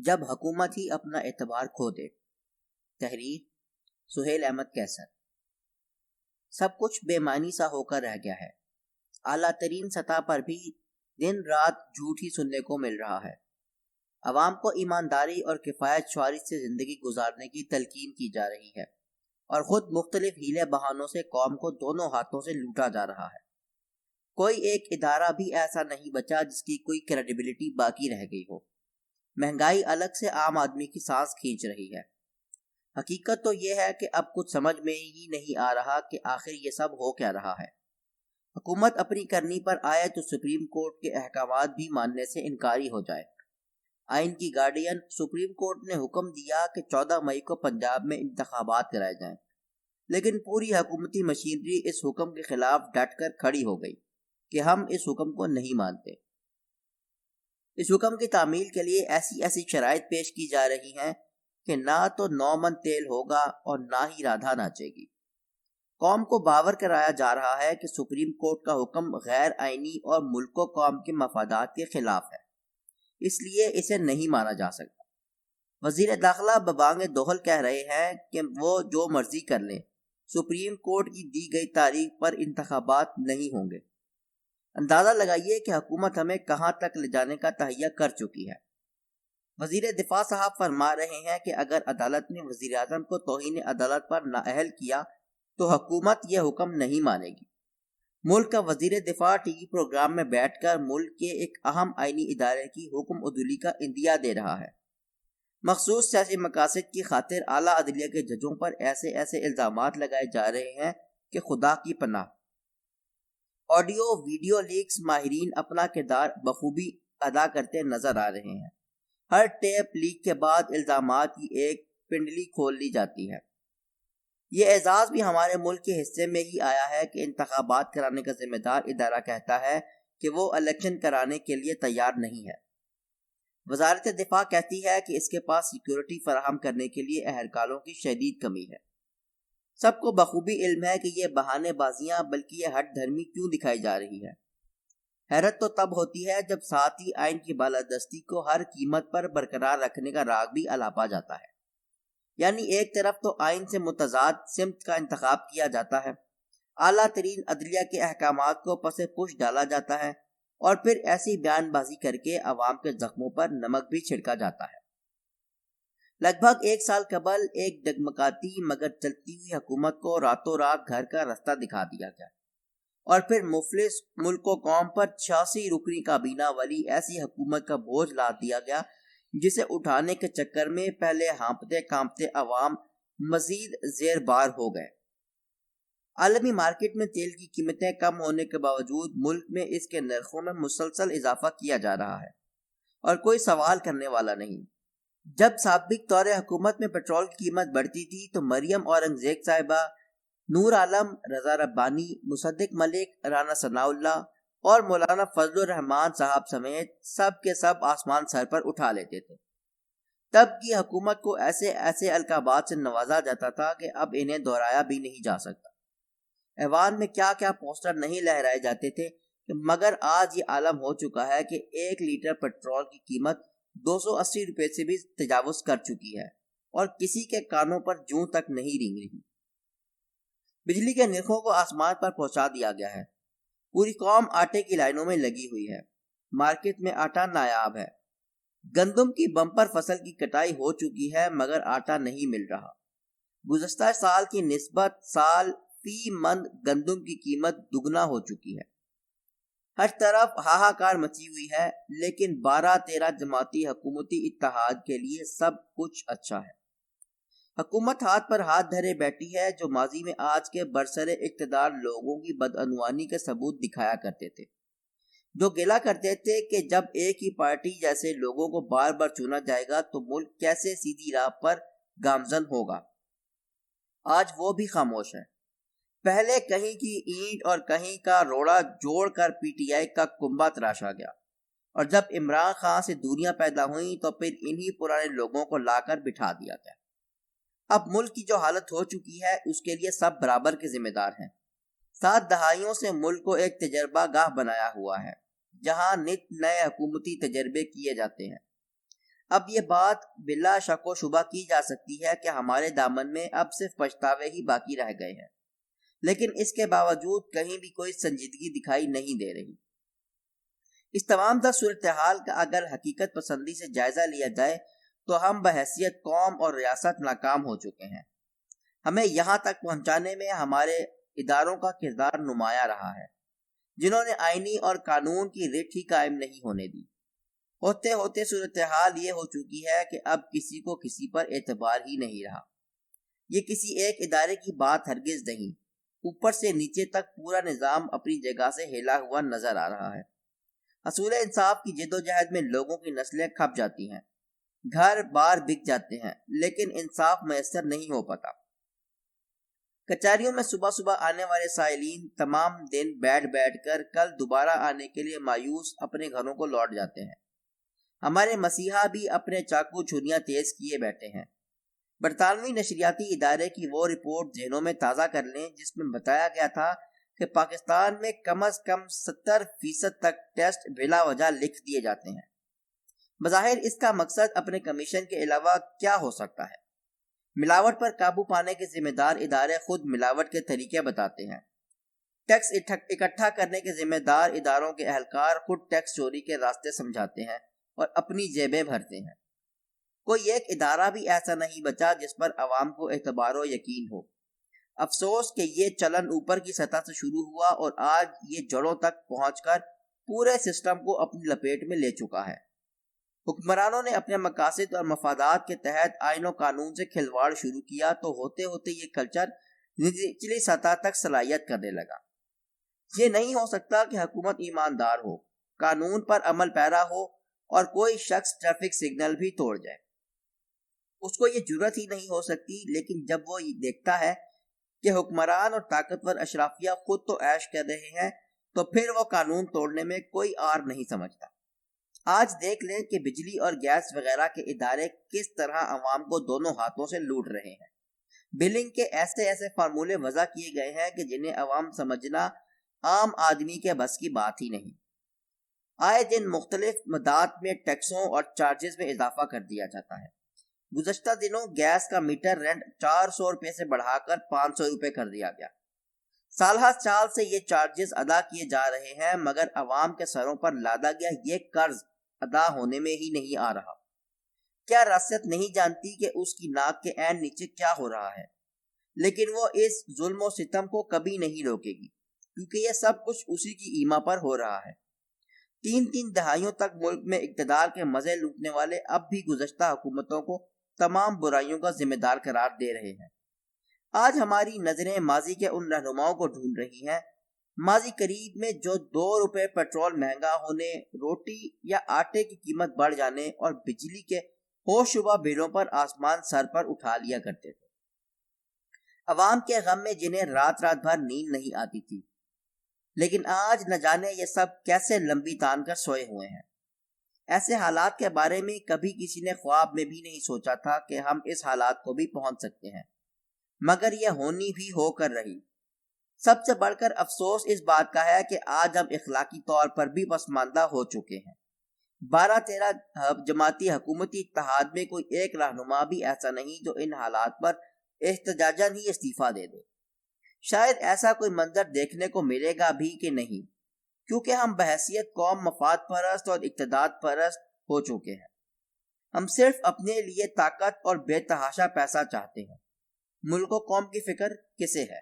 جب حکومت ہی اپنا اعتبار کھو دے۔ تحریر سہیل احمد کیسر۔ سب کچھ بے معنی سا ہو کر رہ گیا ہے۔ اعلیٰ ترین سطح پر بھی دن رات جھوٹ ہی سننے کو مل رہا ہے۔ عوام کو ایمانداری اور کفایت شعاری سے زندگی گزارنے کی تلقین کی جا رہی ہے اور خود مختلف ہیلے بہانوں سے قوم کو دونوں ہاتھوں سے لوٹا جا رہا ہے۔ کوئی ایک ادارہ بھی ایسا نہیں بچا جس کی کوئی کریڈیبلٹی باقی رہ گئی ہو۔ مہنگائی الگ سے عام آدمی کی سانس کھینچ رہی ہے۔ حقیقت تو یہ ہے کہ اب کچھ سمجھ میں ہی نہیں آ رہا کہ آخر یہ سب ہو کیا رہا ہے۔ حکومت اپنی کرنی پر آئے تو سپریم کورٹ کے احکامات بھی ماننے سے انکاری ہو جائے۔ آئین کی گارڈین سپریم کورٹ نے حکم دیا کہ 14 مئی کو پنجاب میں انتخابات کرائے جائیں، لیکن پوری حکومتی مشینری اس حکم کے خلاف ڈٹ کر کھڑی ہو گئی کہ ہم اس حکم کو نہیں مانتے۔ اس حکم کی تعمیل کے لیے ایسی شرائط پیش کی جا رہی ہیں کہ نہ تو 9 من تیل ہوگا اور نہ ہی رادھا ناچے گی۔ قوم کو باور کرایا جا رہا ہے کہ سپریم کورٹ کا حکم غیر آئینی اور ملک و قوم کے مفادات کے خلاف ہے، اس لیے اسے نہیں مانا جا سکتا۔ وزیر داخلہ ببانگ دوہل کہہ رہے ہیں کہ وہ جو مرضی کر لیں، سپریم کورٹ کی دی گئی تاریخ پر انتخابات نہیں ہوں گے۔ اندازہ لگائیے کہ حکومت ہمیں کہاں تک لے جانے کا تہیہ کر چکی ہے۔ وزیر دفاع صاحب فرما رہے ہیں کہ اگر عدالت نے وزیر اعظم کو توہین عدالت پر نااہل کیا تو حکومت یہ حکم نہیں مانے گی۔ ملک کا وزیر دفاع ٹی وی پروگرام میں بیٹھ کر ملک کے ایک اہم آئینی ادارے کی حکم عدولی کا عندیہ دے رہا ہے۔ مخصوص سیاسی مقاصد کی خاطر اعلیٰ عدلیہ کے ججوں پر ایسے الزامات لگائے جا رہے ہیں کہ خدا کی پناہ۔ آڈیو ویڈیو لیکس ماہرین اپنا کردار بخوبی ادا کرتے نظر آ رہے ہیں۔ ہر ٹیپ لیک کے بعد الزامات کی ایک پنڈلی کھول لی جاتی ہے۔ یہ اعزاز بھی ہمارے ملک کے حصے میں ہی آیا ہے کہ انتخابات کرانے کا ذمہ دار ادارہ کہتا ہے کہ وہ الیکشن کرانے کے لیے تیار نہیں ہے۔ وزارت دفاع کہتی ہے کہ اس کے پاس سیکیورٹی فراہم کرنے کے لیے اہلکاروں کی شدید کمی ہے۔ سب کو بخوبی علم ہے کہ یہ بہانے بازیاں بلکہ یہ ہٹ دھرمی کیوں دکھائی جا رہی ہے۔ حیرت تو تب ہوتی ہے جب ساتھ ہی آئین کی بالادستی کو ہر قیمت پر برقرار رکھنے کا راگ بھی الاپا جاتا ہے۔ یعنی ایک طرف تو آئین سے متضاد سمت کا انتخاب کیا جاتا ہے، اعلیٰ ترین عدلیہ کے احکامات کو پس پش ڈالا جاتا ہے، اور پھر ایسی بیان بازی کر کے عوام کے زخموں پر نمک بھی چھڑکا جاتا ہے۔ لگ بھگ 1 سال قبل ایک ڈگمگاتی مگر چلتی ہوئی حکومت کو راتوں رات گھر کا راستہ دکھا دیا گیا، اور پھر مفلس ملک و قوم پر 86 رکنی کابینہ والی ایسی حکومت کا بوجھ لاد دیا گیا جسے اٹھانے کے چکر میں پہلے ہانپتے کانپتے عوام مزید زیر بار ہو گئے۔ عالمی مارکیٹ میں تیل کی قیمتیں کم ہونے کے باوجود ملک میں اس کے نرخوں میں مسلسل اضافہ کیا جا رہا ہے اور کوئی سوال کرنے والا نہیں۔ جب سابق دور حکومت میں پیٹرول کی قیمت بڑھتی تھی تو مریم اورنگزیب صاحبہ، نور عالم، رضا ربانی، مصدق ملک، رانا ثناء اللہ اور مولانا فضل الرحمان صاحب سمیت سب کے سب آسمان سر پر اٹھا لیتے تھے۔ تب کی حکومت کو ایسے القابات سے نوازا جاتا تھا کہ اب انہیں دہرایا بھی نہیں جا سکتا۔ ایوان میں کیا پوسٹر نہیں لہرائے جاتے تھے، مگر آج یہ عالم ہو چکا ہے کہ 1 لیٹر پیٹرول کی قیمت 280 روپے سے بھی تجاوز کر چکی ہے اور کسی کے کانوں پر جوں تک نہیں رینگ رہی۔ بجلی کے نرخوں کو آسمان پر پہنچا دیا گیا ہے۔ پوری قوم آٹے کی لائنوں میں لگی ہوئی ہے۔ مارکیٹ میں آٹا نایاب ہے۔ گندم کی بمپر فصل کی کٹائی ہو چکی ہے مگر آٹا نہیں مل رہا۔ گزشتہ سال کی نسبت سال فی من گندم کی قیمت دگنا ہو چکی ہے۔ ہر طرف ہاہاکار مچی ہوئی ہے، لیکن 12-13 جماعتی حکومتی اتحاد کے لیے سب کچھ اچھا ہے۔ حکومت ہاتھ پر ہاتھ دھرے بیٹھی ہے جو ماضی میں آج کے برسر اقتدار لوگوں کی بدعنوانی کے ثبوت دکھایا کرتے تھے، جو گلا کرتے تھے کہ جب ایک ہی پارٹی جیسے لوگوں کو بار بار چنا جائے گا تو ملک کیسے سیدھی راہ پر گامزن ہوگا۔ آج وہ بھی خاموش ہے۔ پہلے کہیں کی اینٹ اور کہیں کا روڑا جوڑ کر پی ٹی آئی کا کنبہ تراشا گیا، اور جب عمران خان سے دوریاں پیدا ہوئیں تو پھر انہی پرانے لوگوں کو لا کر بٹھا دیا گیا۔ اب ملک کی جو حالت ہو چکی ہے اس کے لیے سب برابر کے ذمہ دار ہیں۔ 7 دہائیوں سے ملک کو ایک تجربہ گاہ بنایا ہوا ہے جہاں نت نئے حکومتی تجربے کیے جاتے ہیں۔ اب یہ بات بلا شک و شبہ کی جا سکتی ہے کہ ہمارے دامن میں اب صرف پچھتاوے ہی باقی رہ گئے ہیں، لیکن اس کے باوجود کہیں بھی کوئی سنجیدگی دکھائی نہیں دے رہی۔ اس تمام تر صورتحال کا اگر حقیقت پسندی سے جائزہ لیا جائے تو ہم بحیثیت قوم اور ریاست ناکام ہو چکے ہیں۔ ہمیں یہاں تک پہنچانے میں ہمارے اداروں کا کردار نمایاں رہا ہے، جنہوں نے آئینی اور قانون کی رٹ ہی قائم نہیں ہونے دی۔ ہوتے ہوتے صورتحال یہ ہو چکی ہے کہ اب کسی کو کسی پر اعتبار ہی نہیں رہا۔ یہ کسی ایک ادارے کی بات ہرگز نہیں، اوپر سے نیچے تک پورا نظام اپنی جگہ سے ہلا ہوا نظر آ رہا ہے۔ حصول انصاف کی جد و جہد میں لوگوں کی نسلیں کھپ جاتی ہیں، گھر بار بک جاتے ہیں، لیکن انصاف میسر نہیں ہو پاتا۔ کچہریوں میں صبح صبح آنے والے سائلین تمام دن بیٹھ بیٹھ کر کل دوبارہ آنے کے لیے مایوس اپنے گھروں کو لوٹ جاتے ہیں۔ ہمارے مسیحا بھی اپنے چاقو چھریاں تیز کیے بیٹھے ہیں۔ برطانوی نشریاتی ادارے کی وہ رپورٹ ذہنوں میں تازہ کر لیں جس میں بتایا گیا تھا کہ پاکستان میں کم از کم 70% تک ٹیسٹ بلا وجہ لکھ دیے جاتے ہیں۔ بظاہر اس کا مقصد اپنے کمیشن کے علاوہ کیا ہو سکتا ہے؟ ملاوٹ پر قابو پانے کے ذمہ دار ادارے خود ملاوٹ کے طریقے بتاتے ہیں۔ ٹیکس اکٹھا کرنے کے ذمہ دار اداروں کے اہلکار خود ٹیکس چوری کے راستے سمجھاتے ہیں اور اپنی جیبیں بھرتے ہیں۔ کوئی ایک ادارہ بھی ایسا نہیں بچا جس پر عوام کو اعتبار و یقین ہو۔ افسوس کہ یہ چلن اوپر کی سطح سے شروع ہوا اور آج یہ جڑوں تک پہنچ کر پورے سسٹم کو اپنی لپیٹ میں لے چکا ہے۔ حکمرانوں نے اپنے مقاصد اور مفادات کے تحت آئین و قانون سے کھلواڑ شروع کیا تو ہوتے ہوتے یہ کلچر نچلی سطح تک صلاحیت کرنے لگا۔ یہ نہیں ہو سکتا کہ حکومت ایماندار ہو، قانون پر عمل پیرا ہو اور کوئی شخص ٹریفک سگنل بھی توڑ جائے۔ اس کو یہ جرت ہی نہیں ہو سکتی، لیکن جب وہ دیکھتا ہے کہ حکمران اور طاقتور اشرافیہ خود تو عیش کر رہے ہیں تو پھر وہ قانون توڑنے میں کوئی آر نہیں سمجھتا۔ آج دیکھ لیں کہ بجلی اور گیس وغیرہ کے ادارے کس طرح عوام کو دونوں ہاتھوں سے لوٹ رہے ہیں۔ بلنگ کے ایسے ایسے فارمولے وضع کیے گئے ہیں کہ جنہیں عوام سمجھنا عام آدمی کے بس کی بات ہی نہیں۔ آئے دن مختلف مدات میں ٹیکسوں اور چارجز میں اضافہ کر دیا جاتا ہے۔ گزشتہ دنوں گیس کا میٹر رینٹ 400 روپے سے بڑھا کر 500 روپے کر دیا گیا۔ سال ہر سال سے یہ چارجز ادا کیے جا رہے ہیں، مگر عوام کے سروں پر لادا گیا یہ قرض ادا ہونے میں ہی نہیں آ رہا۔ کیا ریاست نہیں جانتی کہ اس کی ناک کے عین نیچے کیا ہو رہا ہے؟ لیکن وہ اس ظلم و ستم کو کبھی نہیں روکے گی، کیونکہ یہ سب کچھ اسی کی ایما پر ہو رہا ہے۔ 3 دہائیوں تک ملک میں اقتدار کے مزے لوٹنے والے اب بھی گزشتہ حکومتوں کو تمام برائیوں کا ذمہ دار قرار دے رہے ہیں۔ آج ہماری نظریں ماضی کے ان رہنماؤں کو ڈھونڈ رہی ہیں، ماضی قریب میں جو 2 روپے پیٹرول مہنگا ہونے، روٹی یا آٹے کی قیمت بڑھ جانے اور بجلی کے ہوش شبہ بلوں پر آسمان سر پر اٹھا لیا کرتے تھے۔ عوام کے غم میں جنہیں رات رات بھر نیند نہیں آتی تھی، لیکن آج نہ جانے یہ سب کیسے لمبی تان کر سوئے ہوئے ہیں۔ ایسے حالات کے بارے میں کبھی کسی نے خواب میں بھی نہیں سوچا تھا کہ ہم اس حالات کو بھی پہنچ سکتے ہیں، مگر یہ ہونی بھی ہو کر رہی۔ سب سے بڑھ کر افسوس اس بات کا ہے کہ آج ہم اخلاقی طور پر بھی پسماندہ ہو چکے ہیں۔ 12-13 جماعتی حکومتی اتحاد میں کوئی ایک رہنما بھی ایسا نہیں جو ان حالات پر احتجاجاً ہی استعفیٰ دے دے۔ شاید ایسا کوئی منظر دیکھنے کو ملے گا بھی کہ نہیں، کیونکہ ہم بحیثیت قوم مفاد پرست اور اقتدار پرست ہو چکے ہیں۔ ہم صرف اپنے لیے طاقت اور بے تحاشا پیسہ چاہتے ہیں۔ ملک و قوم کی فکر کسے ہے؟